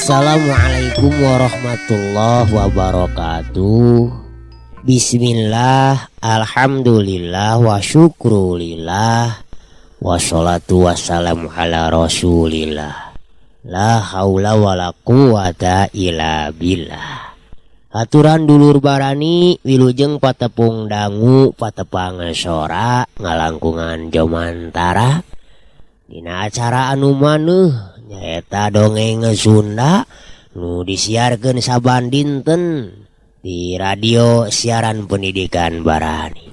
Assalamualaikum warahmatullahi wabarakatuh. Bismillah, alhamdulillah, wa syukrulillah, wassalatu wassalamu ala rasulillah. La haula wa la quwata illa billah. Aturan dulur barani wilujeng patepung dangu patepang sora ngalangkungan jomantara dina acara anu maneuh nyaeta dongeng Sunda nu disiarkeun saban dinten di radio siaran pendidikan Barani.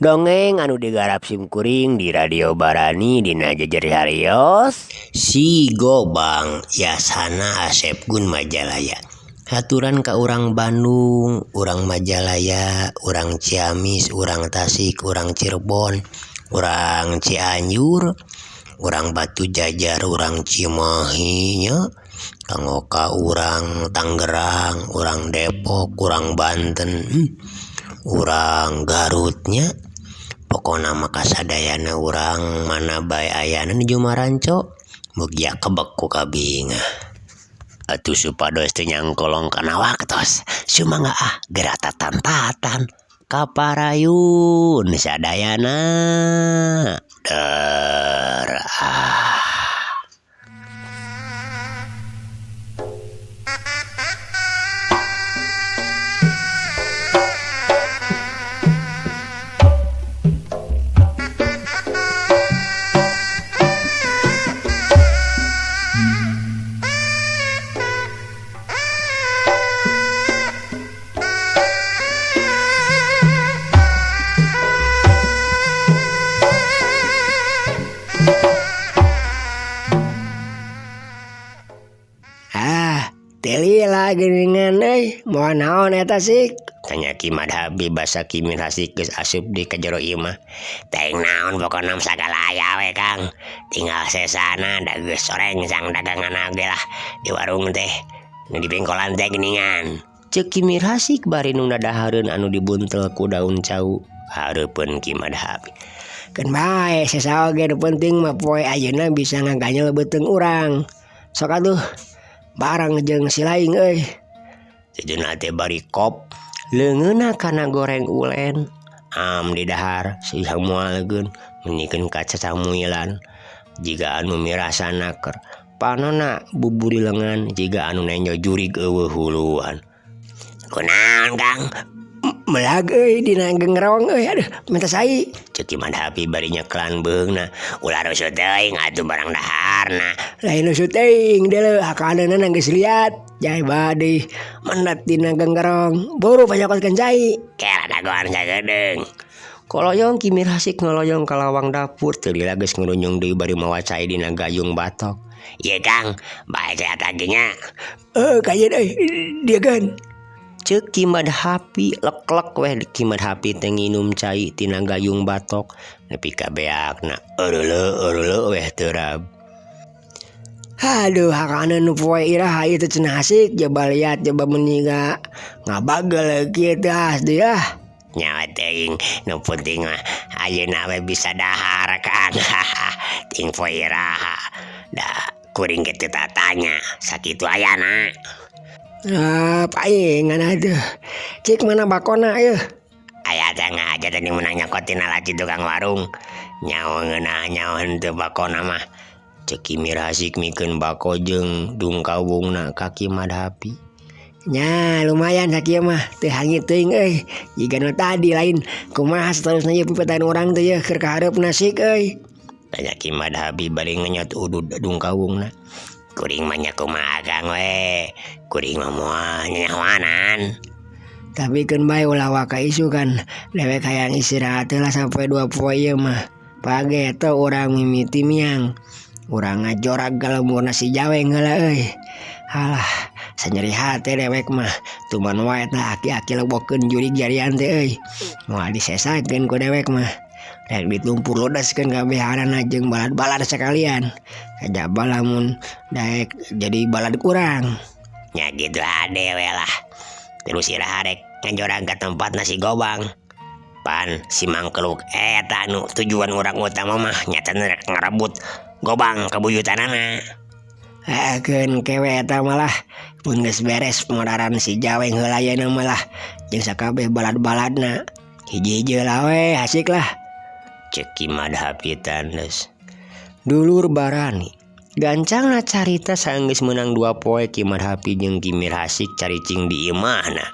Dongeng anu digarap simkuring di radio Barani dina jejer harios Si Gobang Yasana Asep Gun Majalaya. Haturan ka urang Bandung, urang Majalaya, urang Ciamis, urang Tasik, urang Cirebon, urang Cianjur, urang Batu Jajar, urang Cimahi nya, kanggo ka urang Tangerang, urang Depok, urang Banten, urang Garutnya. Pokona mah kasadayana urang mana bae ayana di Jumaranco mugia kebek ku kabingah. Atuh supados teu nyangkolong kana waktos sumangga gerata tantatan kaparayun sadayana Teli lagi dengan moal naon eta sik? Tanya Ki Madhabi basa Ki Mirhasik geus asup di kajero ieu mah. Teuing naon pokona sagala aya we Kang. Tinggal sesana da geus soreng sang dagangan ge lah di warung teh. Nu di bengkolan teh geuningan. Ceuk Ki Mirhasik bari nu nadahareun anu dibuntel ku daun cau. Hareupeun Ki Madhabi. Keun bae sasaoge ge nu penting mah poe ayeuna bisa ngaganyel beuteung urang. Sok atuh barang jeung si laing euy. Sejeuna teh bari kop leungeunna kana goreng ulen am di dahar siang moalkeun menyikeun ka cacamuilan jiga anu mirasana keur panonna buburi lengan jiga anu nenjo jurig eueuh huluan. Kunaon Kang? Melag euy dina gengrong euy aduh minta sai. Ceuk Ki Madhabi bari nyeklan beungna ulah rusut teuing atuh barang daharna. Lain rusut teuing deuleu akaneunna geus liat jai bade mendet dina gengrong buru pajokotkeun cai. Kela dagoan sagedeung. Koloyong Ki Mirhasik ngoloyong ka lawang dapur teu lila geus ngrunjung deui bari mawa cai dina gayung batok. Ieu Kang, bae cai tadi nya. Kayeun euy diegeun. Ceuk Ki Madhabi lek-lek weh Ki Madhabi teh nginum cai tina gayung batok nepi ka beakna eureuleu weh teu rab. Aduh hakana nu poe iraha ieu teh cenah asik coba liat coba meuniga ngabagel kieu teh asli nyawa teuing nu penting mah ayeuna we bisa dahar Kang. Ting poe iraha da kuring kitu tatanya sakitu ayana. Paingan aduh cik mana bakona yeuh. Aya teh ngaja tadi menanya kotina laci tukang warung nyawa ngeunah nyawan teu bakona mah. Ceuk Ki Mirhasik mikeun bako jeung dungkawungna ka Ki Madhabi. Nya lumayan sakieu mah teu hangit teuing euy jiga nu tadi lain kumaha saterusna ieu pipetan urang teh yeuh keur ka hareupna sik euy. Tanya Ki Madhabi bari ngenyot udud dungkawungna. kuring mah nya kumaha Kang we, kuring mah moal nyawanan. Tapi kan bae ulah waka isu kan, dewek hayang istirahat lah sampai 2 poe ieu mah. Page eta urang mimiti miang. Urang ngajorak galembur si Jaweng heula euy. Halah, sanyeri hate dewek mah. Tuman wae tah aki-aki lebokeun jurig jarian teh euy. Moal disesakeun ku dewek mah. Rek ditumpur lodaskeun kabehanana jeung balad-balad sekalian. Kajaba lamun daek jadi balad kurang. Nya gitu ade we lah. Terus iraha rek ngajorak ka tempat nasi gobang. Pan si mangkeluk eta anu tujuan urang utama mah nyata rek ngarebut gobang kabuyutanana. Keun kewe eta malah mun geus beres modaran si Jaweng heula yeuna malah jeung sakabeh balad-baladna. Hiji-hiji lah we asik lah. Ceki madhapi tandes. Dulur Barani. Gancangna carita saenggeus meunang 2 poe Ki Madhapi jeung Ki Mirhasik caricing di imahna.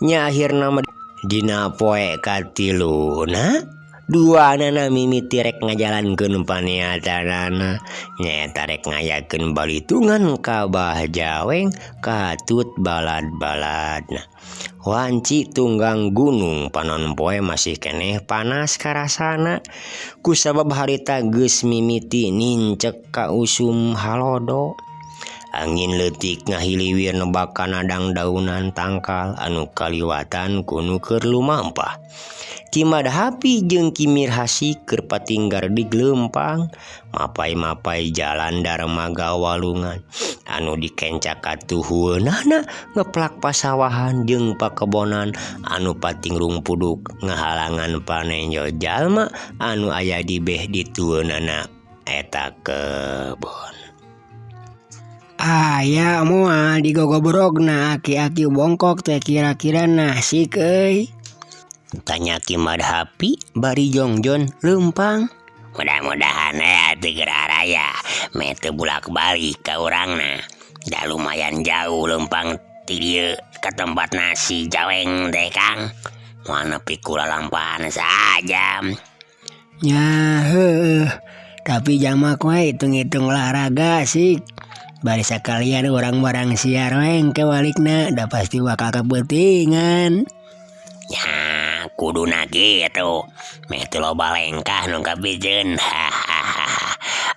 Nya akhirna dina poe katiluna duanana mimiti rek ngajalankeun paniatanana nyaeta rek ngayakeun balitungan ka Bah Jaweng katut balad-baladna. Wanci tunggang gunung panon poe masih keneh panas karasana kusabab harita geus mimiti nincek ka usum halodo. Angin leutik ngahiliwir nebakan adang daunan tangkal anu kaliwatan kuno keur lumampah. Ki Madhapi jeung Ki Mirhasik keur patinggar di Gleumpang mapai-mapai jalan darmaga walungan anu dikencak katuhueunana ngeplak pasawahan jeung pakebonan anu pating rumpuduk ngahalangan panenjo jalma anu aya di beh ditueunana eta kebon. Aya moal digogobrogna aki-aki bongkok teh kira-kira nasik euy. Tanya Ki Madhapi bari jongjon leumpang. Mudah-mudahan atuh gerara ya mete bulak-balik ka urangna. Da lumayan jauh leumpang ti dieu ka tempat nasi Jaweng teh Kang. Moal nepi ku lalampahan saja. Ya heuh. Tapi jamak we hitung-hitung olahraga sih. Bari sakalian urang barang siar wengke walikna da pasti bakal kepentingan. Ya kuduna kitu meh teu loba lengkah nu kapijeun.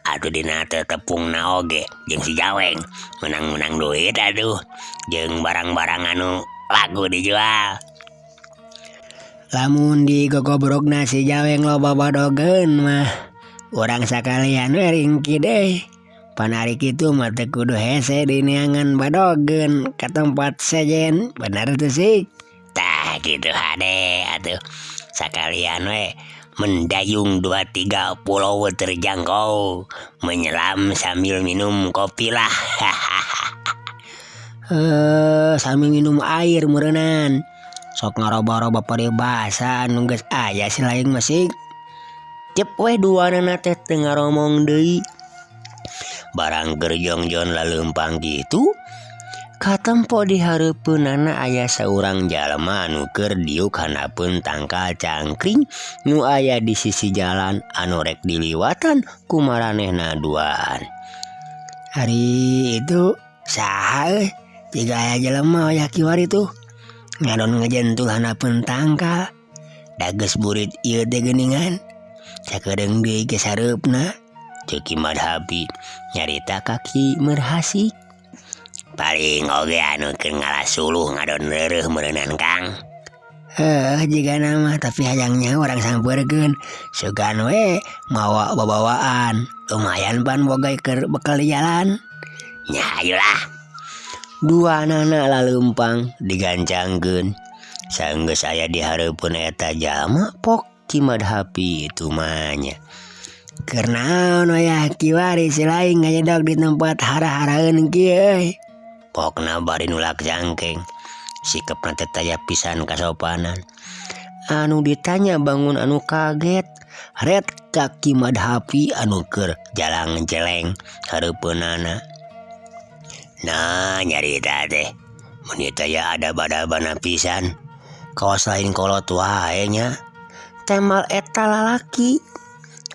Atuh dina teu tepungna oge jeung si Jaweng menang-menang duit atuh jeung barang-barang anu laku dijual. Lamun digogobrogna si Jaweng loba badogeun mah urang sakalian we ringki deui. Panari kitu mah teu kudu hese dineangan badogeun ka tempat sejen. Bener teu sih? Tah gitu hade atuh sakalian we mendayung 2-3 pulau terjangkau menyelam sambil minum kopi lah. Sambil minum air meureunnan. Sok ngaroba-roba paribasa anu geus aya silaing masih. Cep we duanana teh teu ngaromong deui. Barang keur jongjon laleumpang kitu katempo di hareupeunana aya saurang jalma anu keur diuk handapkeun tangkal cangkring nu aya di sisi jalan anu rek diliwatan ku maranehna duaan. Hari itu saha euy? Jiga aya jelema aya kiwari tuh ngadon ngejentul handapkeun tangkal. Da geus burit ieu teh geuningan. Sakedeung deui ge sareupna. Ceuk Ki Madhapi nyarita ka Ki Mirhasik. Paling oge anu keur ngalasuluh ngadon reureuh meureunnan Kang. Jiga nama tapi hayangnya orang sampeurkeun sugan we mawa babawaan. Lumayan pan boga keur bekal di jalan. Nya ayolah. Duanana laleumpang digancangkeun. Saenggeus aya di hareupeun eta jalma pok Ki Madhapi itu mah nya. Keur naon aya kiwari silaing ngajadog di tempat hara-haraeun kieu euy. Pokna bari nulak jangkeng sikepna teh taya pisan kasopanan. Anu ditanya bangun anu kaget ret ka Ki Madhapi anu keur jalang jeleng hareupeunana. Nah nyarita teh mun ieu taya adab-adabana pisan kaos lain kolot wae nya. Temal eta lalaki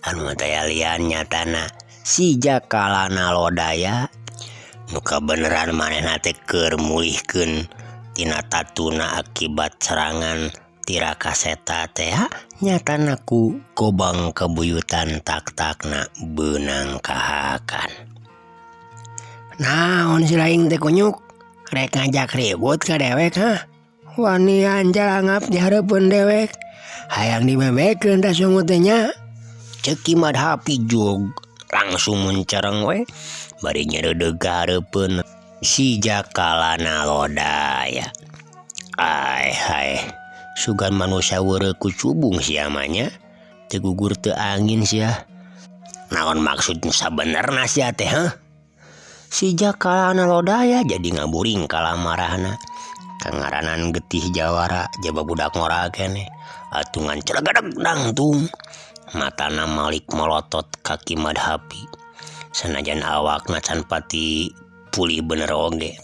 anu taya lian nyatana si jakalana lodaya nuka beneran manehna teh keur mulihkeun tina tatuna akibat serangan Tiraka Seta teh nyatana ku Gobang Kabuyutan tak-takna beunang kahakan. Naon si laing teh kunyuk rek ngajak ribut ka dewek wani anjalangap di hareupeun dewek hayang dibebekeun da sungut teh nya. Ceki Madhapi jug langsung mencereng we bari nyereudeg ka hareupeun si Jakalana Lodaya. Hai sugan manusia weureu ku cubung sia manya teu gugur teu angin sia. Naon maksud sabenerna sia teh Si Jakalana Lodaya jadi ngaburing kalamarahna. Kangaranan getih jawara jaba budak ngora keneh. Atungan celegadeg dangtung. Matana malik melotot kaki Madhapi. Sanajan awakna can pati pulih bener oge.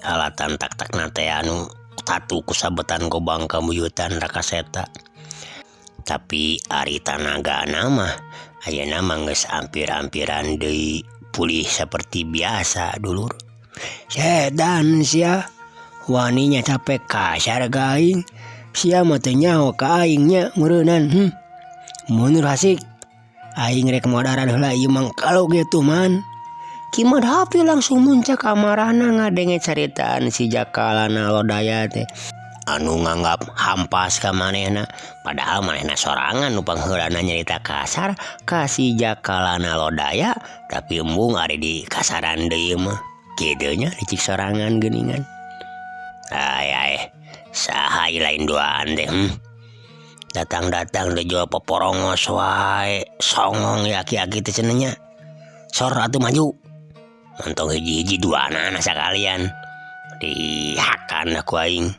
Alatan tak-takna teh anu tatu kusabetan Gobang Kabuyutan Raka Seta. Tapi ari tanagana mah ayeuna mah geus ampir-ampiran deui pulih seperti biasa dulur. Sedan sia waninya capek kasar ka aing. Sia mah teu nyaho ka aing nya meureunnan. Mun Rasik aing rek modaran heula ieu mangkalo gitu man. Ki Madhapi langsung muncak amarahna ngadenge caritaan si Jakalana Lodaya teh anu nganggap hampas ka manehna, padahal manehna sorangan nu pangheulana nyarita kasar ka si Jakalana Lodaya, tapi embung ari di kasaran deui mah kitu nya dicik sorangan geuningan. Ai saha lain duaan teh datang-datang teh jual poporongos wae songong aki-aki teh cenah nya. Sor atuh maju mantong hiji-hiji duana sakalian dihakan aku aing.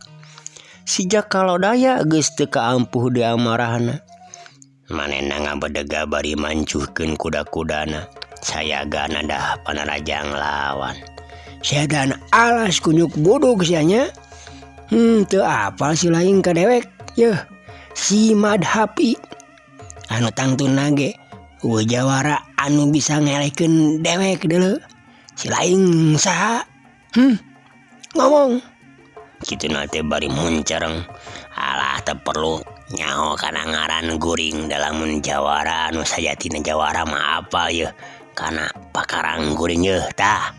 Si Jakalodaya geus teu kaampuh di amarahna. Manehna ngabedega bari mancuhkeun kuda-kudana. Sayagana dah panarajang lawan. Sedan alas kunyuk bodog sia nya. Teu apal si laing ka dewek. Yeuh, si Madhapi anu tangtuna ge jawara anu bisa ngelehkeun dewek deuleu. Si laing saha? Ngomong. Kitu teh bari muncereng. Alah teu perlu nyaho kana ngaran guring dalam jawara anu sajatina jawara mah apal yeuh kana pakarang guring yeuh tah.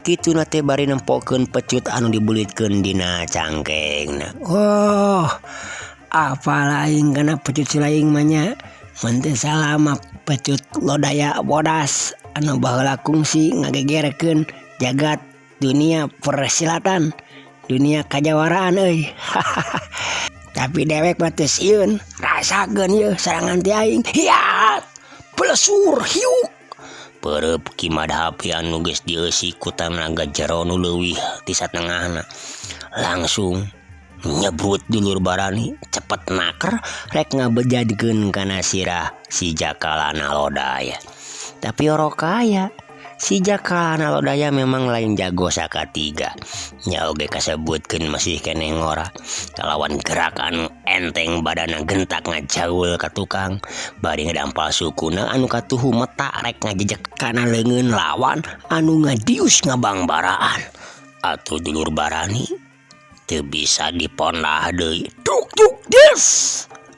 Kitu teh bari nempokeun pecut anu dibulitkeun dina cangkengna. Oh, apa laing kana pecut si laing mah nya. Mun teu salah mah pecut Lodaya bodas anu baheula kungsi ngagegerkeun jagat dunia persilatan, dunia kajawaraan euy. Tapi dewek mah teu sieun, rasakeun yeuh serangan ti aing. Hiat, pelesur hiuk. Pereup Ki Madhapi anu geus dieusi ku tanaga jero nu leuwih ti satengahna. Langsung nyebrut dulur barani cepet naker rek ngabejadkeun kana sirah si Jakalana Lodaya. Tapi orok kaya si Jakalana Lodaya memang lain jago sakatiga. Nya oge kasebutkeun masih keneh ngora kalawan gerak anu enteng badana gentak ngajaul ka tukang bari ngadampal sukuna anu katuhu meta rek ngajejek kana leungeun lawan anu ngadius ngabangbaraan. Atuh dulur barani teu bisa dipondah deui. Duk des.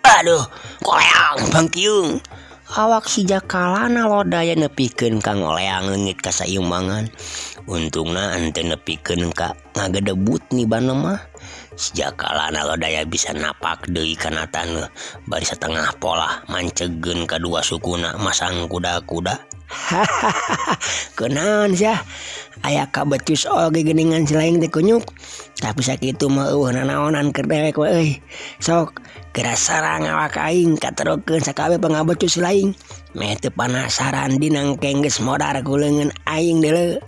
Aduh, koleang bangkiung. Awak si Jakalana Lodaya nepikeun ka ngoleang leungit ka saimbangan. Untungna henteu nepikeun ka ngagedebut nibana mah. Si Jakalana Lodaya bisa napak deui kana taneuh bari satengah pola mancegeun kadua sukuna masang kuda-kuda. Kunaon sia? Aya kabecus oge geuningan si laing teh kunyuk. Tapi sakitu mah eueuh nanaonan keur dewek we euy. Sok geura sarang awak aing katerukeun sakabe pangabecus si laing. Meh teu panasaran dinangkeng geus modar ku leungeun aing deuleu.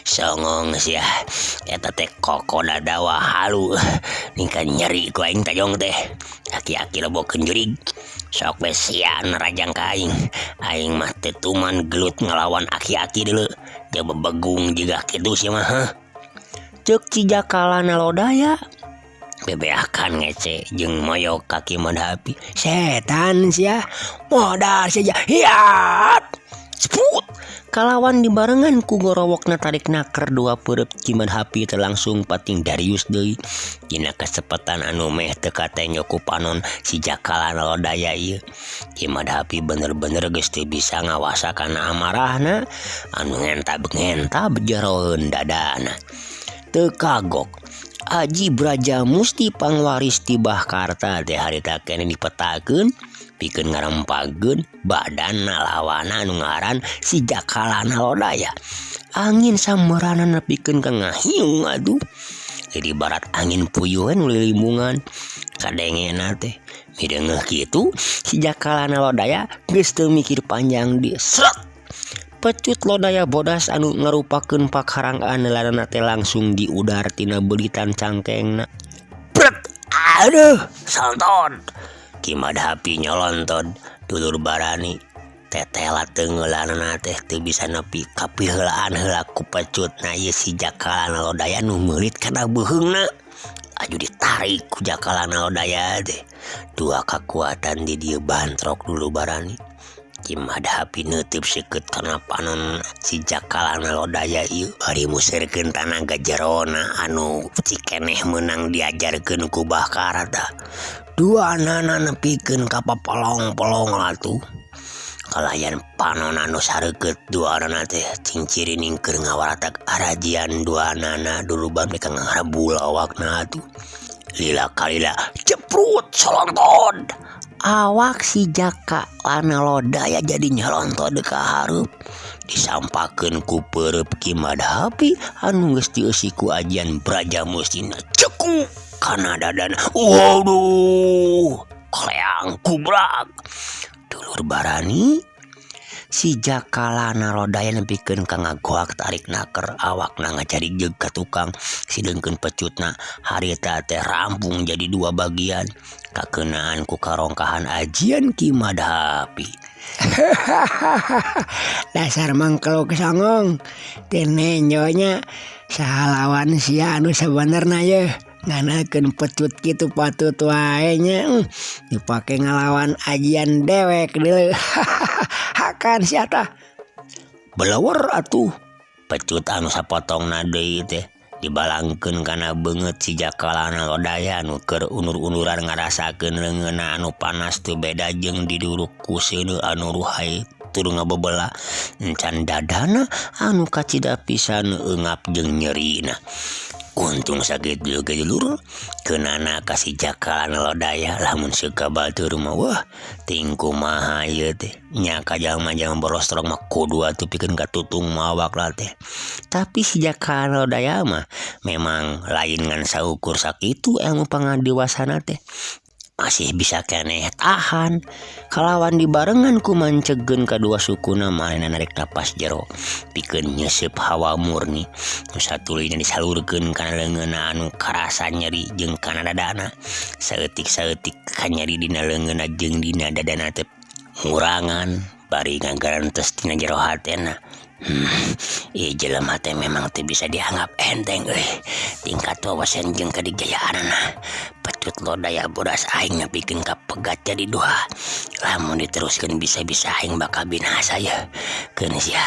Songong sia eta teh koko dadawa halu ningka nyeri ku aing tajong teh. Aki-aki lebokeun jurig sok we sia nerajang ka aing mah teu tuman gelut ngalawan aki-aki deuleu jaba begung jiga kitu sia mah. Ceuk si Jakalana Lodaya bebeakan ngece jeung moyok kaki Madhapi. Setan sia modar saja. Hiat. Seput kalawan dibarengan ku gorowokna tarik naker dua perep Ki Madhapi teh langsung pating Darius deui. Dina kesempatan anu meh teu katenya ku panon si Jakalana lodaya ieu. Ki Madhapi bener-bener geus teu bisa ngawasa kana amarahna anu ngentab jaroeun dadana. Teu kagok Aji Braja Musti pangwaris ti Bahkarta teh harita keneh dipetakeun pikeun ngarempageun badan lawana anu ngaran si Jakalana lodaya. Angin sameuranna nepikeun ka ngahiung aduh. Jadi barat angin puyuhan lilimungan kadengena teh mideungeuh kitu si Jakalana lodaya geus teu mikir panjang di sret. Pecut lodaya bodas anu ngarupakeun pakarangaan neulana teh langsung diudar tina beulitan cangkengna. Pret, aduh, sonton. Ki Madhapi nyolonton dulur barani. Tetela teungeulana teh teu bisa nepi ka piheulaan heula ku pecutna ieu si Jakalana lodaya nu meulit kana beuheungna. Aju ditarik ku Jakalana lodaya teh. Dua kakuatan di dieu bantrok dulu barani. Ki Madhapi neuteub seukeut kana panon si Jakalana lodaya ieu bari musirkeun tanaga jerona anu cikeneh meunang diajarkeun ku Bahkarta. Dua anana nepikeun ka papolong-polong atuh. Kalayan panon anu sareukeut dua anana teh cincirining keur ngawaratak arajian dua anana dulu bami ka ngarebul awakna atuh. Lila kalila ceprut solonton. Awak si Jakalana lodaya jadi nyolonton ka hareup. Disampakeun ku peureup Ki Madhapi anu geus dieusi ku ajian Braja Mustina cekuk kana dadana. Waduh, kleang kubrak. Dulur barani si Jakalana lodaya nepikeun ka ngagoak tarik naker awakna ngacari jeug ka tukang sideungkeun pecutna harita teh rampung jadi dua bagian kakeunaan ku karongkahan ajian Ki Madhapi. Dasar mangkel kesangong tinenyonya salawan sia anu sabenerna ye nganakeun pecut kitu patut wae nya dipake ngalawan ajian dewek deuleu. Hakan sia tah beleuwer atuh pecut anu sapotongna deui teh dibalangkeun kana beungeut si Jakalana lodaya anu keur unur-unuran ngarasakeun leungeunna anu panas teu beda jeung diduruk ku seuneu anu ruhai tur ngabebelah encan dadana anu kacida pisan eungap jeung nyerina. Untung sakitu ge dulur keunana ka si Jakalana lodaya lamun seuka batur mah wah ting kumaha ieu teh nya ka jalma-jalma borostrong mah kudu atuh pikeun katutung mawak lah teh. Tapi si Jakalana lodaya mah memang lain ngan saukur sakitu ilmu pangadiwasana teh masih bisa keneh tahan kalawan dibarengan ku mancegeun kadua sukuna manehna narik napas jero pikeun nyeusup hawa murni nu satuluyna disalurkeun kana leungeunna anu karasa nyeri jeung kana dadana saeutik-saeutik ka nyeri dina leungeunna jeung dina dadana teh ngurangan bari ngagarantos tina jero hatena. Ieu jelema teh memang teu bisa dianggap enteng euy tingkat wawasan jeung kadigayaanna. Pecut lodaya bodas aing nepikeun ka pegat jadi dua. Lamun diteruskeun bisa-bisa aing bakal binasa ye. Keun sia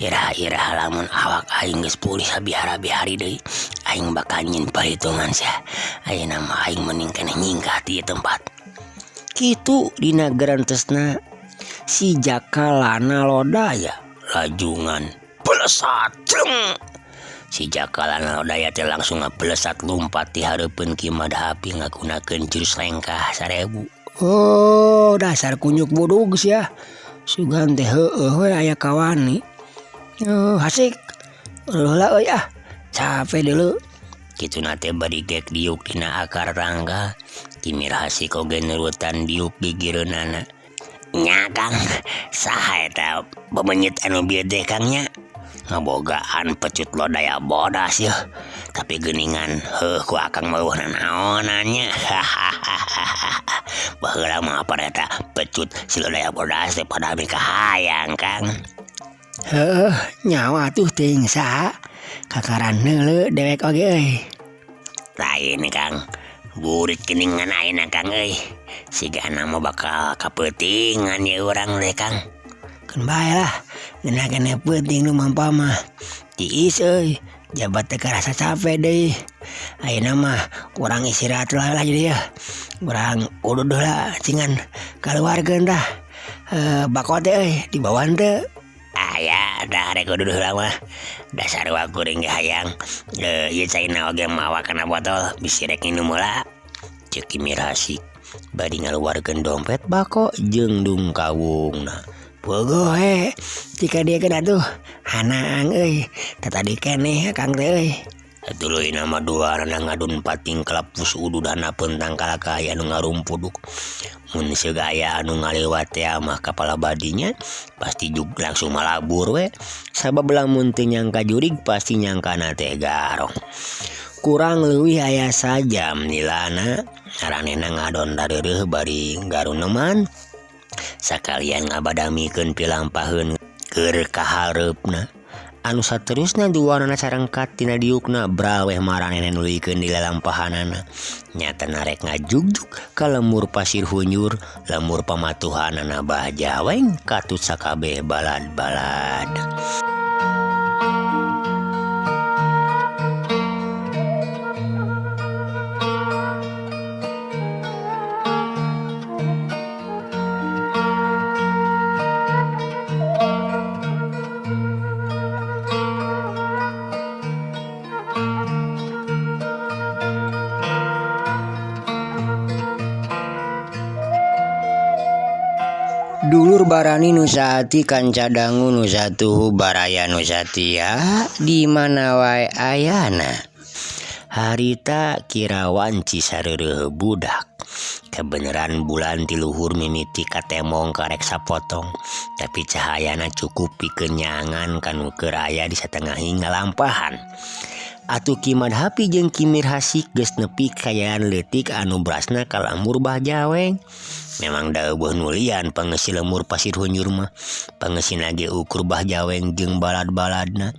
irah-irah lamun awak aing geus pulih sabihara-bihari deui aing bakal nyieun perhitungan sia. Ayeuna mah aing mending keneh nyingkah ti tempat. Kitu dina garantosna si Jakalana lodaya lajungan pelesat ceng. Si Jakalana lodaya teh langsung ngapelesat lumpat ti hareupeun Ki Madhapi ngagunakeun jurus lengkah 1000. Oh, dasar kunyuk bodog sia. Sugan teh heueuh we aya kawani. Hasik. Heula euy ah. Capek deuleu. Kituna teh bari gek diuk dina akar tangga. Kimir hasik oge nurutan diuk gigireunana. Nya Kang, saha eta bemenyet anu bieu teh Kang nya? Ngabogaan pecut lodaya bodas yeuh. Tapi geuningan heuh ku akang meueuh naonannya. Baheula mah apa eta pecut si lodaya bodas teh pada mika hayang Kang. Heuh, nyawa tuh teuing saha? Kakaran heuleu dewek oge euy. Lain Kang. Burik keningan ayeuna Kang euy. Sigana mah bakal kapeutingan ye urang teh Kang. Keun bae lah, kena penting nu mampa mah. Tiis euy, jabat teu karasa capek deui. Ayeuna mah kurang istirahat lah jadi ya. Kurang kudu lah cingan kaluargeun tah. Bako teh euy di bawaan teu. Ya dah rek kudu heula mah. Dasar wa kuring ge hayang. Ieu caina oge mawa kana botol bisi rek minum heula. Ceuk Kimir Hasik bari ngaluarkeun dompet bako jeung dung kawungna. Pogo jika dia kena tuh hanang euy. Tadi keneh Kang teh euy. Tuluy nama dua anak ngadun pating kelapus ududana pentang kalakaya anu ngarumpuduk. Mun segaya anu ngalewat ya mah kapala badinya pasti juga langsung malabur we. Sabab lamun teu nyangka jurig pasti nyangkana teh garong. Kurang leuwih aya sajam nilana aranena ngadon dareureuh bari garuneman. Sakalian ngabadamikeun pilampaheun keur kahareupna. Anu saterusna duanana sarengkat tina diukna braweh maranehna nulikeun di lalampahanana. Nyatana rek ngajugjug ka lemur pasir hunyur, lemur pamatuhanana Bah Jaweng katut sakabeh balad-balad. Dulur barani nu saati kanca dangu nu satuhu baraya nu satia di mana wae ayana. Harita kirawan cisareureum budak. Kebeneran bulan ti luhur mimiti katemong karek sapotong, tapi cahayana cukup pikeun nyangan kanu keur aya di satengahing ngalampahan. Atuh Kimad Hapi jeung Kimir Hasik geus nepi kayaan leutik anu berasna ka lamur Bah Jaweng. Memang da eueuh nulian pangeusi lemur pasir hunyur mah. Pangeusina ge ukur Bah Jaweng jeung balad-baladna.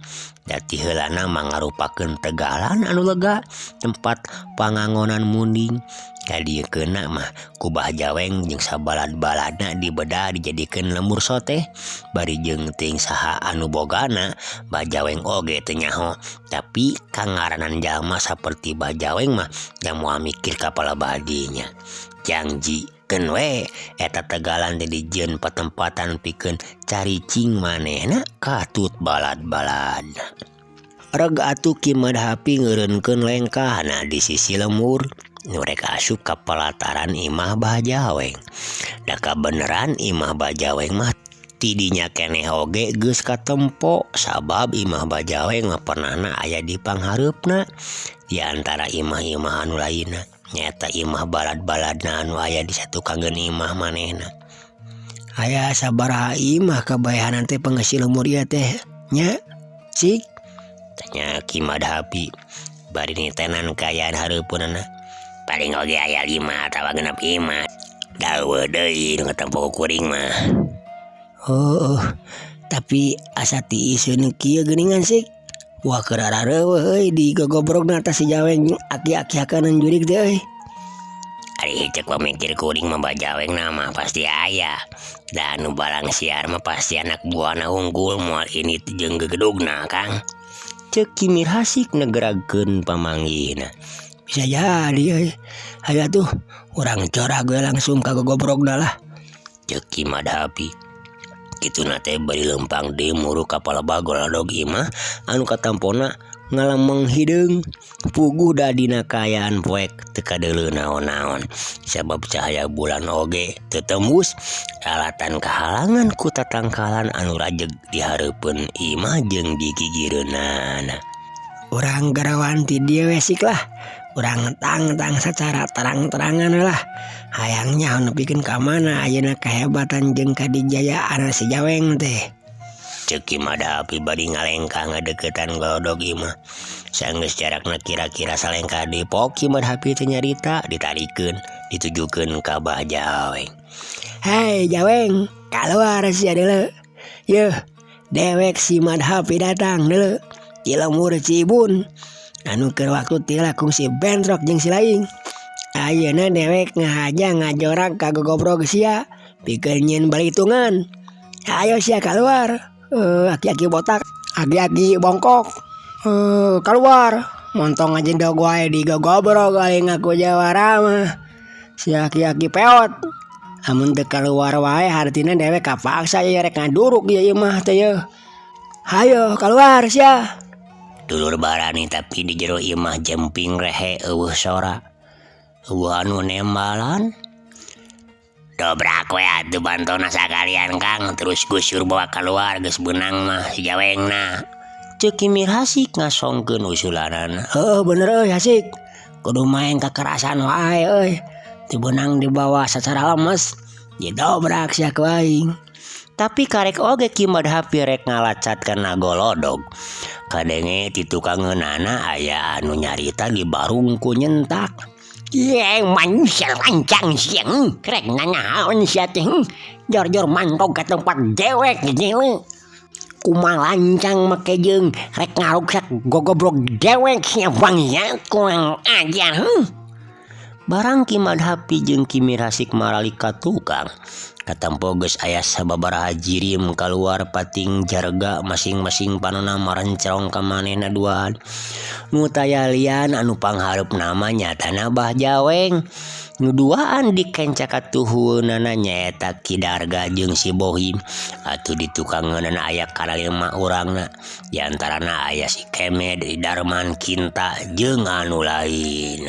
Dati heulana mangarupakeun tegalan anu lega, tempat pangangonan munding. Kadiekeuna mah ku Bah Jaweng jeung sabalad-baladna dibeda dijadikeun lemur soteh. Bari jeung teuing saha anu bogana, Bah Jaweng oge teu nyaho. Tapi kangaranan jalma saperti Bah Jaweng mah da moal mikir kapala badinya. Janji keun we eta tegalan teh dijieun patempatan pikeun caricing manehna katut balad-baladna. Reg atuh Kimad Hapi ngeureunkeun lengkahna di sisi lemur nu rek asup ka pelataran imah Bah Jaweng. Da kabeneran imah Bah Jaweng mah tidinya keneh oge geus katempo sabab imah Bah Jaweng mah pernahna aya di panghareupna di antara imah-imah anu lainna. Nyata imah balad-baladna anu aya di satu kangeun imah manehna. Aya sabaraha imah kabayahanan teh pangeusi lemur ieu teh nya Sik? Tanya Kimad Hapi bari nitenan kayaan hareupeunana. Paling oge aya 5 atawa 6 imah. Daeueuh deui nu ngatempo kuring mah. Oh, tapi asa tiiseun kieu geuningan Sik. Wah keur arareueuh euy di gogobrogna tah si Jaweng aki-aki hakanan jurig teh euy. Ari cek pamikir kuring mah Bah Jaweng mah pasti aya. Da anu balang siar mah pasti anak buahna unggul moal ini jeung gegedugna Kang. Ceuk Kimir Hasik negeragkeun pamanggihna. Bisa jadi euy. Aya tuh urang corak gue langsung ka gogobrogna lah. Ceuk Kimad Hapi. Kituna teh bari lempang deui muru kapala bagoladog imah anu katampona ngalameng hideung. Puguh da dina kaayaan poek teu kadeuleu naon-naon sabab cahaya bulan oge teu tembus alatan kahalangan ku tatangkalan anu rajeg di hareupeun imah jeung di gigireunana. Urang garawan ti dieu we Sik lah. Urang tang secara terang-terangan lah. Hayang nyaho nepikeun ka mana ayeuna kahebatan jeung kadijayaan si Jaweng teh. Ceuk Kimad Hapi bari ngalengkah ngadeuketan golodog imah. Sanggeus jarakna kira-kira salengkah depok Kimad Hapi teh nyarita ditarikeun ditujukeun ka Bah Jaweng. Hei Jaweng, kaluar sia deuleu. Yeuh, dewek si Mad Hapi datang deuleu. Di lemur Cibun. Anu keur waktu tila kungsi bentrok jeung si Laing. Ayeuna dewek ngahaja ngajorak ka gogobrog sia pikeun nyieun balitungan. Ayo sia keluar. Aki-aki botak, aki-aki bongkok. Keluar. Montong aja dah gue di gogobrol kali ngaku jawara mah. Si aki-aki peot. Amun teu keluar wae hartina dewek kapaksa ya rek ngaduruk ieu mah teh ye. Hayo keluar sia. Dulur barani tapi di jero ieu mah jemping rehe eueuh sora. Eueuh anu nembalan. Dobrak we atuh bantona sakalian Kang, terus gusur bawa keluar geus beunang mah si jawengna. Ceuk Kimir Hasik ngasongkeun usulanana. Bener euy Hasik. Kudu main kekerasan wae euy. Teu beunang dibawa sacara lemes. Didobrak sia ku aing. Tapi karek oge Ki Madhapi rek ngalacat kana golodog. Kadenge ti tukangeunana aya anu nyarita di barungku nyentak. Yang manusia lancang siang, krek nanyaon sia teh. Jor-jor mantog ka tempat dewek gini. Kumaha lancang make jeung rek ngaruksak gogobrok dewek sia bangsa kurang ajar. Barang Ki Madhapi jeung Kimir Hasik marali ka tukang. Katampo geus aya sababaraha jirim kaluar pating jarga masing-masing panonna marencerong ka manehna duaan. Nu taya lian anu pangharep nama nyatana Bah Jaweng. Nu duaan dikencak atuhueunana nyaeta Ki Darga jeung si Bohim. Atuh di tukangeunana aya kana 5 urangna. Di antarana aya si Kemed, Darman, Kinta jeung anu lain.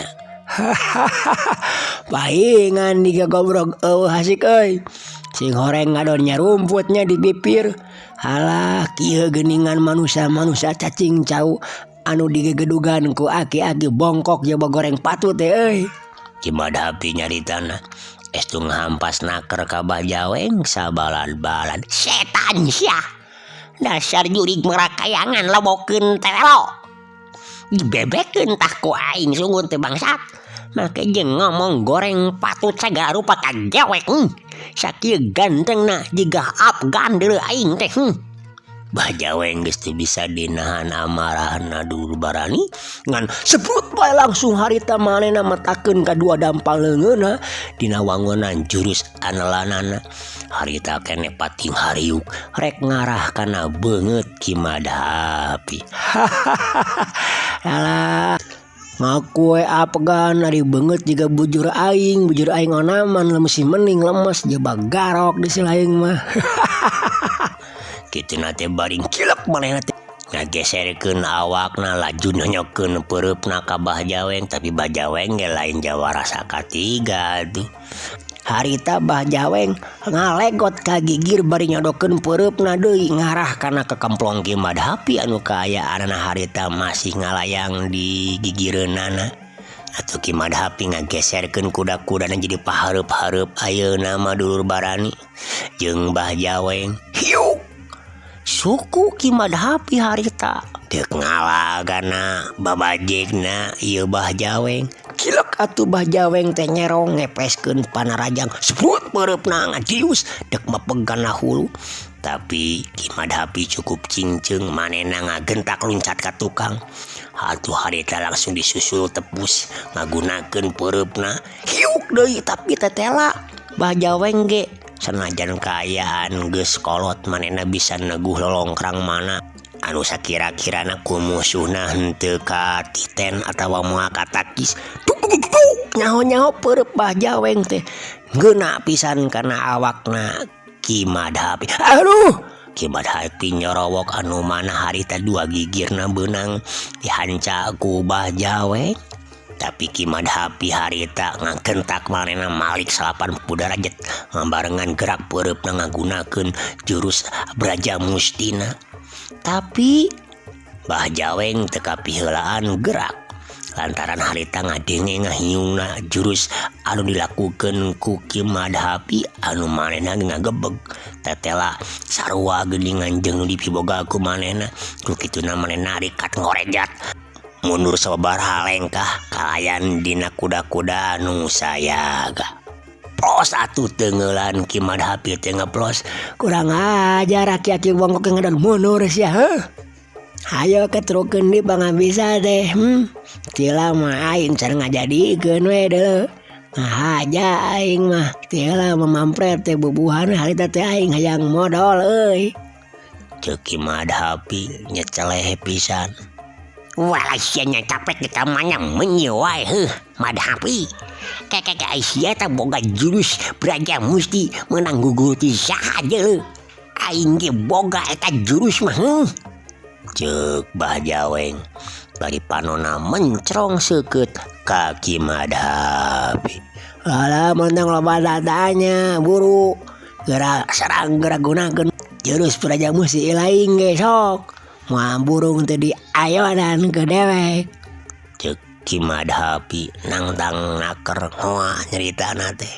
Paingan digogobrok eueuh Hasik euy. Sing horeng ngadonnya rumputnya di bibir. Halah kieu geuningan manusia-manusia cacing cau anu digegedugan ku aki-aki bongkok jeung bagoreng patut teh euy. Ki Madhapi nyaritana estu ngahampas naker ka Bah Jaweng sabalad-balad. Setan sia. Dasar jurig merakayangan lobokeun telelo. Dibebekeun tah ku aing sungguh teh bangsat. Make jeung ngomong goreng patut sagala rupa ka dewek. Sakieu gantengna jiga Afgan deuleu aing teh. Bah Jaweng geus teu bisa dinahan amarahna dulur barani ngan sebrut bae langsung harita manehna matakeun ka dua dampal leungeunna dina wangunan jurus anelanana. Harita keneh pating hariuk rek ngarah kana beungeut Ki Madhapi. Alah ngaku Afgan ari beungeut jiga bujur aing onaman lemes mending lemes jebak garok di silaing mah. Kituna teh baring kilek manehna teh ngageserkeun awakna laju nonyokeun peureupna ka Bah Jaweng, tapi Bah Jaweng ge lain jawara sakatiga tuh. Harita Bah Jaweng ngalegot ka gigir bari nyodokeun peureupna deui ngarah kana ke kemplong Ki Madhapi anu kaayaanna harita masih ngalayang di gigireunana. Atuh Ki Madhapi ngageserkeun kuda-kudana jadi pahareup-hareup ayeuna mah dulur barani jeung Bah Jaweng. Hiuk. Suku Ki Madhapi harita deuk ngalagana babajegna ieu Bah Jaweng. Kilek atuh Bah Jaweng teh nyerong ngepeskeun panarajang sebut peureupna ngadius dek mapegana hulu. Tapi Ki Madhapi cukup cinceng manehna ngagentak luncat ka tukang. Atuh harita langsung disusul tepus ngagunakeun peureupna. Hiuk deui tapi tetela. Bah Jaweng ge sanajan kaayaan geus kolot manehna bisa neguh lolongkrang mana anu sakira-kirana ku musuhna henteu ka titen atawa moal katakis. Nyaho-nyaho peureuk Bah Jaweng teh geuna pisan kana awakna Ki Madhapi. Aduh, Ki Madhapi nyorowok anu mana harita dua gigirna beunang dihanca ku Bah Jaweng. Tapi Ki Madhapi harita ngagentak manehna malik 80 derajat ngabarengan gerak peureupna ngagunakeun jurus Braja Mustina. Tapi Bah Jaweng teu kapiheulaan gerak lantaran harita ngadenge ngahiungna jurus anu dilakukeun ku Ki Madhapi anu manehna ngagebeg tetela sarua geuningan jeung nu dipiboga ku manehna. Ku kituna manehna rikat ngorejat mundur sababaraha lengkah kalayan dina kuda-kuda anu sayaga. Plos atuh teungeulan Ki Madhapi teh ngeplos. Kurang ajar aki-aki bongkok ngadon mundur sia heuh. Hayo ketrukeun di bangga bisa teh. Tila mah aing can ngajadikeun we deuleu. Ngahaja aing mah tila memampret teh bubuhan harita teh aing hayang modal euy. Ceki madhapi nyeceleh pisan. Walasianya capek di kamarnya menyiwai madhapi. Kakak Aisyah tak boga jurus Braja Musti menang guguti saja. Aing ge boga eta jurus mah. Cek Bahjaweng bari panona mencrong seukeut kaki madhapi. Alah mentang loba datanya buru gerak serang gerak gunakeun jurus Braja Musti lain ge sok moal burung teu diayonan ke dewek. Cek Ki Madhapi nangtang naker ngoa nyeritana teh.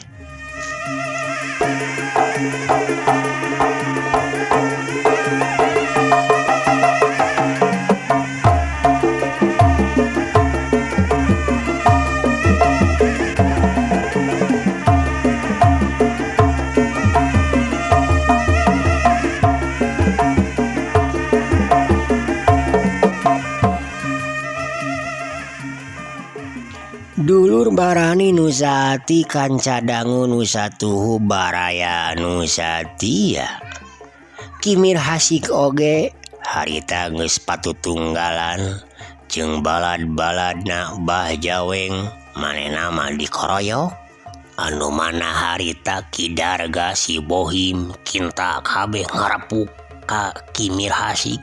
Dulur barani nusati kancadangu nusatuhu baraya nusatia. Kimir hasik oge Harita geus patutunggalan jeung balad-baladna Bahjaweng manehna mah dikoroyok. Anu mana harita Kidarga si Bohim kinta kabeh ngarapuk ka Kimir hasik.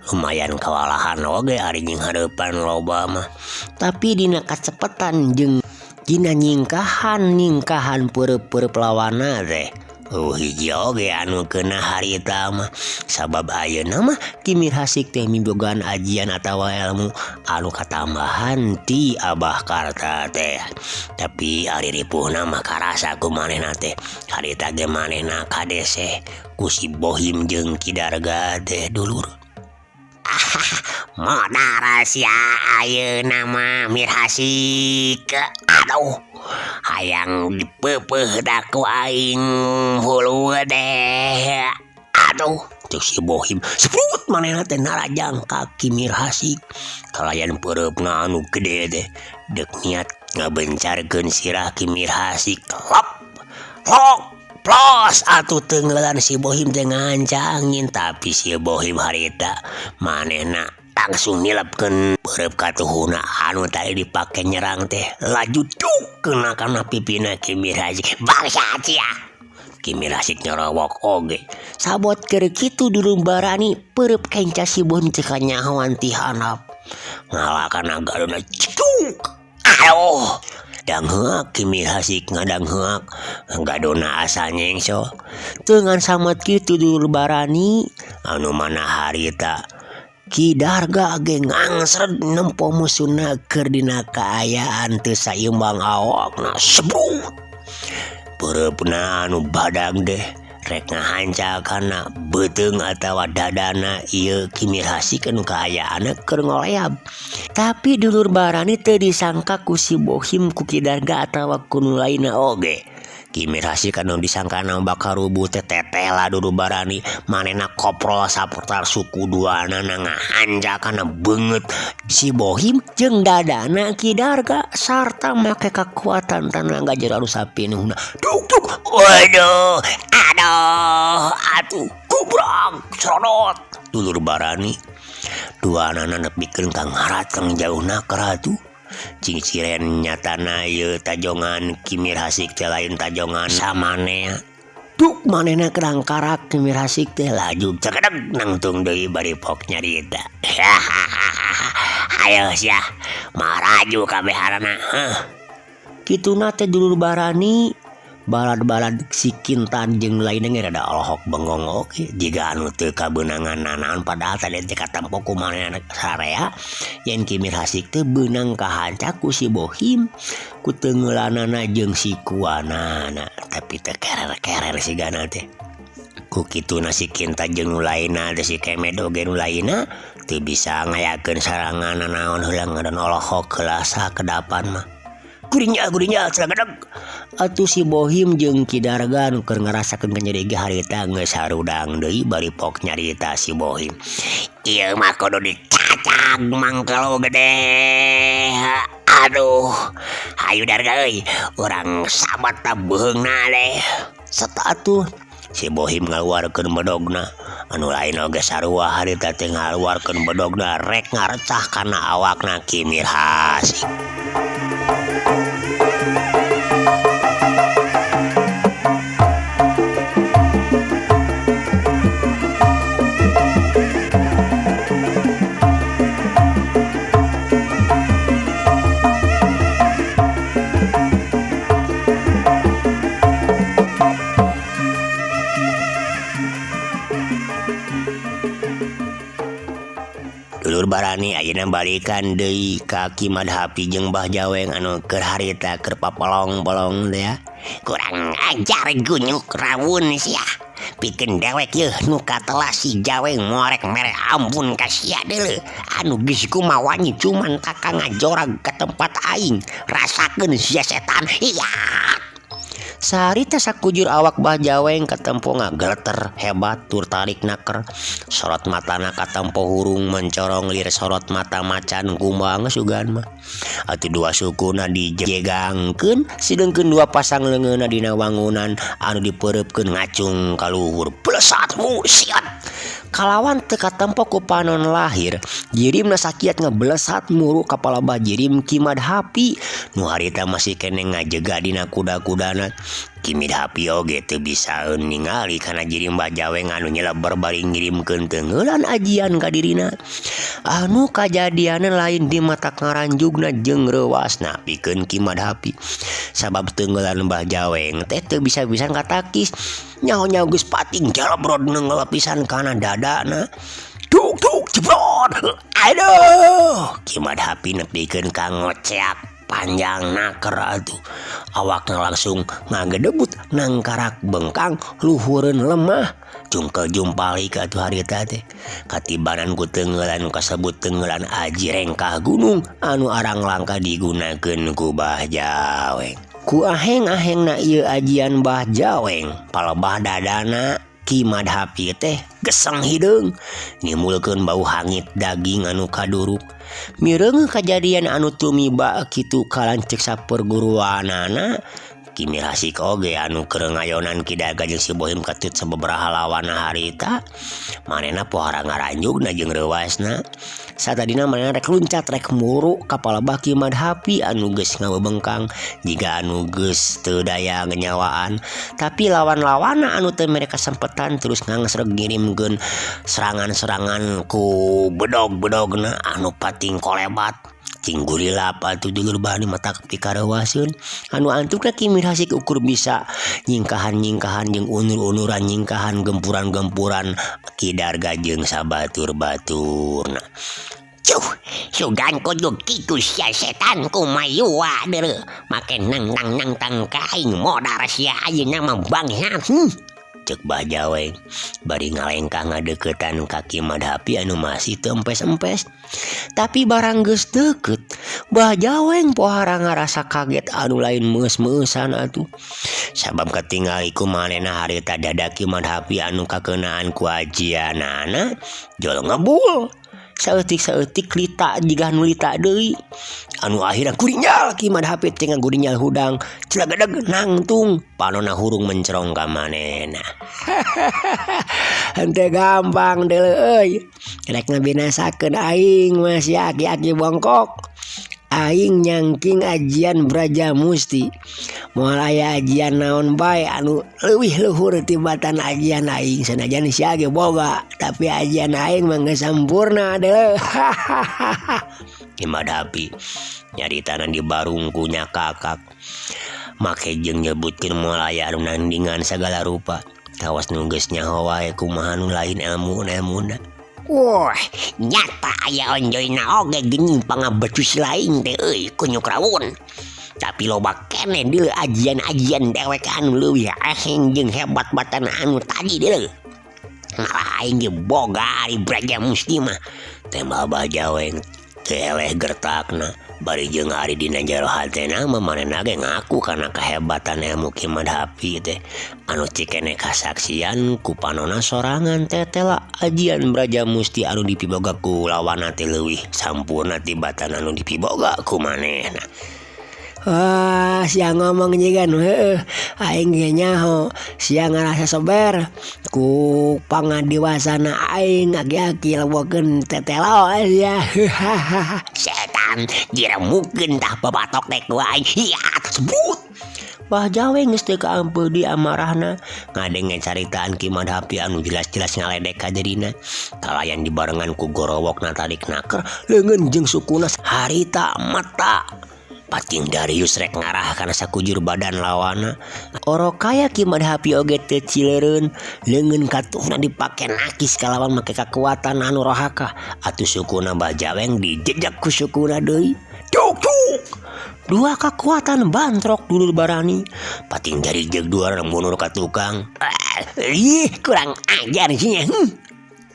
Lumayan kawalahan oge ari jeung hareupan loba mah. tapi dina kacepetan jeung dina nyingkahan peureub-peureub lawanna teh Hiji oge anu kena harita mah. Sabab ayeuna mah Kimir hasik teh mibogaan ajian atawa ilmu anu katambahan ti Abah Karta teh. Tapi ari ripuhna mah karasa ku manehna teh. Harita ge manehna kadese ku si Bohim jeung Kidarga teh dulur. Moda rahasia ayeuna mah Mir hasik. Aduh, hayang dipeupeuh da ku aing hulu deh. Aduh, cek si Bohim seprut manehna teh narajang ka Kimir hasik. Kalayan peureupna anu gede teh deuk niat ngabencarkeun sirah Kimir hasik. Lok plos atuh tenggelan si Bohim teh ngancangin. Tapi si Bohim harita manehna langsung nilepkeun peureub katuhuna anu tadi dipake nyerang teh. Laju cuk kena kana pipina Kimir hasik. Bangsat sia. Kimir hasik nyorowok oge. sabot keur kitu dulur barani peureub kenca si Bohim teh kanyahoan ti handap ngalakan agadona cuk. Aduh, dangheuk Kimir hasik ngadangheuk gadona asa nyengso. dengan samet kitu dulur barani Anu mana harita Kidarga ge ngangsred nempo musuhna keur dina kaayaan teu saimbang awakna sebrut. peureupna anu badag deh rek ngahancakana beuteung atawa dadana ieu Kimir hasik anu kaayaana keur ngoleab. Tapi dulur barani teu disangka ku si Bohim ku Kidarga atawa ku nu lainna oge. Kimir hasik anu disangkana bakal rubuh teh teteh lah dulur barani. Manehna koprol saputar suku duana ngahancakana beungeut Si Bohim jeung dadana Kidarga sarta make kekuatan tanaga jero sapinuhna. Duk waduh atuh gubrak serodot dulur barani. Duanana nepikeun ka ngarat kang jauhna ka ratu. Cing ciren nyatana ieu tajongan Kimir hasik teh lain tajongan samanea. Duk manehna kerang karak Kimir hasik teh Laju cekedeg nangtung deui bari pok nyarita. Hayo sia maraju kabeharana. kituna teh dulur barani balad-balad si Kintan jeung lainna ge rada alohok bengong oge jiga anu teu kabeunangan nanaon padahal tadi teh katampo ku manehna sarea yen Kimir hasik teh beunang kahancak ku si Bohim ku teungeulanana jeung si kuanana. Tapi teu kerer-kerer sigana teh. Ku kituna si Kintan jeung nu lainna teh si Kemed oge nu lainna teu bisa ngayakeun sarangan naon heula ngadan alohok heula sakedapan mah. Gurinya celegedeg. Atuh si Bohim jeung Kidarga nu keur ngarasakeun kanyedege harita geus harudang deui bari pok nyarita si Bohim. Ieu mah kudu dicacag mangkelo gede. Aduh, hayu Darga euy, urang sabat ta beheungna deh. Seta atuh si Bohim ngaluarkeun medogna. anu lain oge sarua harita teh ngaluarkeun bedogna rek ngarecah kana awakna Ki Mirhasik. Dulur barani ayeuna balikan deui ka Ki Madhapi jeung Mbah Jaweng anu keur harita keur papolong-polong teh ya. Kurang ajar gunyuk rawun sia. Pikeun dewek yeuh nu katelah si Jaweng morek mere ampun ka sia deuleu. Anu geus kumawanyi cuman kakang ngajorag ka tempat aing. Rasakeun sia setan. Iya. Sarita sakujur awak Mbah Jaweng katempo ngageleter hebat tur tarik naker. Sorot matana katempo hurung mencorong lir sorot mata macan kumbang sugan mah. Atu dua sukuna dijegangkeun sidengkeun dua pasang leungeunna dina wangunan anu dipeureupkeun ngacung ka luhur. Blesat musiat. Kalawan teu katempo ku panon lahir, jirimna sakiat ngeblesat muru kapala Mbah Jirim Ki Madhapi nu harita masih kene ngajega dina kuda-kudana. Ki Madhapi oge teu bisa ningali kana jirim Mbah Jaweng anu nyeleber bari ngirimkeun teungeulan ajian ka dirina. Anu kajadianan lain di mata ngaranjugna jeung reuasna pikeun Ki Madhapi. Sabab teungeulan Mbah Jaweng teh teu bisa-bisan katakis. Nyaho-nyaho geus pating jalebrod neungeul pisan kana dadana. Tuk tuk jebrod. Aduh, Ki Madhapi nepikeun ka ngoceak panjang naker atuh. Awakna langsung ngagedebut nangkarak bengkang luhureun lemah. Jungkel jumpalik atuh harita teh. Katibanan ku teungeulan kasebut teungeulan aji rengkah gunung anu arang langka digunakeun ku Mbah Jaweng. Ku aheng-ahengna ieu ajian Mbah Jaweng palebah dadana Ki Madhapi teh geseng hideung nimulkeun bau hangit daging anu kaduruk. Mireung kajadian anu tumiba kitu kalancek saperguruanana Ki Mirhasik oge anu keur ngayonan Ki Daga jeung si Bohim katut sababaraha lawanna harita. Manehna pohara ngaranjugna jeung reuasna. Satadina manehna rek luncat rek muru ka palebah Ki Madhapi anu geus ngabebengkang jiga anu geus teu daya nganyawaan. Tapi lawan-lawanna anu teu mere kasempetan terus ngangesreg ngirimkeun serangan-serangan ku bedog-bedogna anu pating kolebat. Cing gurilap atuh dulur bani mata pikareuwaseun anu antukna Ki Mirhasik ukur bisa nyingkahan-nyingkahan jeung unur-unuran nyingkahan gempuran-gempuran Ki Darga jeung sabatur-baturna. Cuh, sugan kudu kitu sia setan kumayua deureu make nang tang kaing modar sia ayeuna mah bangsa. Cek Mbah Jaweng bari ngalengkah ngadeuketan ka Ki Madhapi anu masih teu empes-empes. Tapi barang geus deukeut Mbah Jaweng pohara ngarasa kaget anu lain meus-meusan atuh. Sabab katingali ku manehna harita dada Ki Madhapi anu kakeunaan ku ajianana jol ngebul. Saeutik-saeutik lita jiga nu lita deui. Anu akhirna gurinjal Ki Madhapi teh gurinjal hudang celagedeg nangtung panonna hurung mencerong ka manehna. Henteu gampang deuleu euy. Rek ngabinasakeun aing mah si aki-aki bongkok. Aing nyangking ajian Brajamusti. Moal aya ajian naon bae anu leuwih luhur tibatan ajian aing sanajan sia ge boga, tapi ajian aing mah geus sampurna deuleu. Ki Madhapi nyaritana di barungku nya kakak. Make jeung nyebutkeun moal aya anu nandingan sagala rupa. Tawas nu geus nyaho wae kumaha nu lain ilmu-ilmuna. Wah, nyata aya onjoyna oge geuning pangabecus lain teh euy kunyuk rawun. Tapi loba kene deuleu ajian-ajian dewek anu leuwih aheng jeung hebat batana anu tadi deuleu. Malah aing ge boga ari Brajamusti mah. Teh Mbah Jaweng teu eleh gertakna. Bari jeung ari dina jero hatena mah manehna ge ngaku kana kahebatan ilmu Ki Madhapi teh anu cikene kasaksian ku panonna sorangan tetela ajian Brajamusti anu dipiboga ku lawanna teh leuwih sampurna tibatan anu dipiboga ku manehna. Wah, siang ngomong jigan aing ge nyaho siang ngarasa sober ku pangadiwasana aing aki-aki lebokeun tetelo ya. Setan diremukeun tah babatok teh ku aing ya tersebut. Bah Jawe geus teu kaampeu di amarahna Ngadengen caritaan Ki Madhapi anu jelas-jelas ngaledek ka dirina. Kalayan dibarengan ku gorowokna tarik naker leungeun jeung sukuna harita mata. Pating Darius rek ngarah kana sakujur badan lawana. oro kaya Ki Madhapi oge teu cileureun leungeun katuhna dipake nakis kalawan make kakuatan anu rohaka Atuh sukuna Bajaweng dijejak ku sukuna deui. cuk dua kekuatan bantrok dulur barani Pating dari jeung dua mundur ka tukang. Ih kurang ajar sih.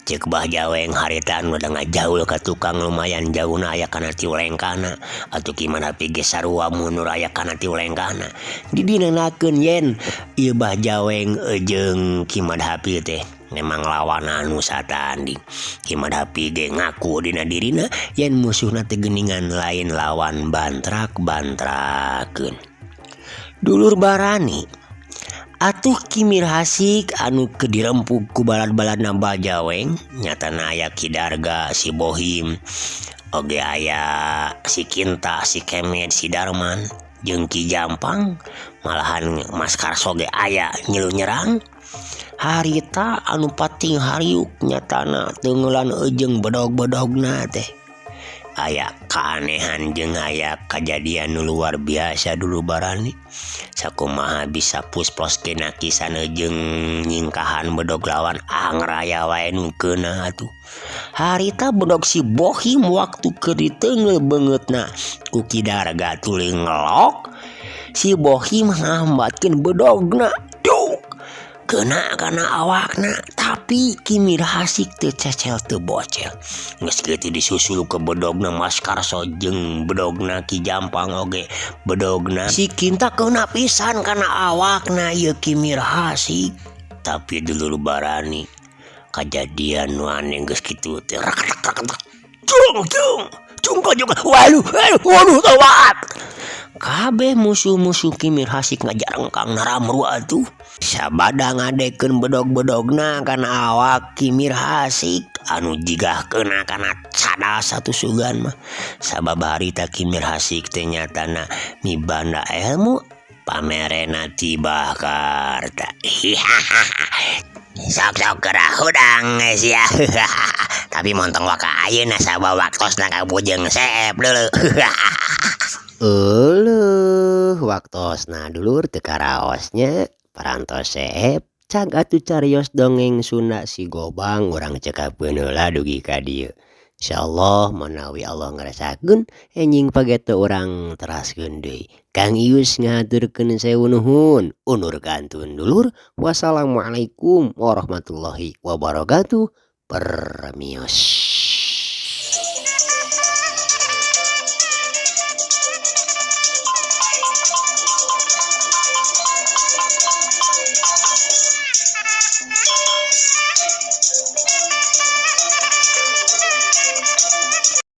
Cek Bajaweng harita anu da ngajaul ka tukang lumayan jauhna aya kana ti ulengkana. Atuh Ki Madhapi ge sarua mundur aya kana ti ulengkana. dibinanakeun yen Ieu Bajaweng jeung Ki Madhapi teh memang lawan anu satanding. Ki Madhapi ge ngaku dina dirina yen musuhna teh geuningan lain lawan bantrak-bantrakeun. dulur barani atuh Kimir Hasik anu kedirempuk ku balad-baladna Bajaweng Nyatana aya Ki Darga, si Bohim, oge aya si Kinta, si Kemed, si Darman, jeung Ki Jampang, malahan Mas Karso ge aya nyilu nyerang. harita anu pating hariuk nyatana teungelan jeung bedog-bedogna teh Aya keanehan jeung aya kejadian nu luar biasa dulu barani. Sakumaha bisa pusploske nakisan jeung nyingkahan bedog lawan angraya wae nu keuna atuh. harita bedog si Bohim waktu keur diteungel beungeutna ku Ki Darga tuluy ngelok si Bohim ngambatkeun bedogna kena kana awakna tapi Kimir Hasik teu cecel teu bocel Geus kitu disusul ke bedogna Mas Karso jeung bedogna Ki Jampang oge bedogna si Kinta keuna pisan kana awakna ieu Kimir Hasik. Tapi dulu barani kejadian nu aneh geus kitu teh cung waduh tawat kabeh musuh-musuh Kimir Hasik ngajarengkang naramru atuh sabada ngadekeun bedog-bedogna kana awak Kimir Hasik anu jigah keuna kana cadas satu sugan mah. Sabab harita Kimir Hasik teh nyatana mibanda ilmu pamerena ti Bakarta. Sok-sok gerah hudang geus ya. Tapi montong waka ayeuna sabab waktosna kabujeng seep deuleu. waktosna dulur teu karaosnya parantos seep cag atuh carios dongeng Sunda si Gobang urang cekapeun heula dugi ka dieu. Insyaallah menawi Allah ngarasakeun enjing pagete urang teraskeun deui. Kang Ius ngaturkeun sewu nuhun. Undur kantun dulur. Wassalamualaikum warahmatullahi wabarakatuh. Permios.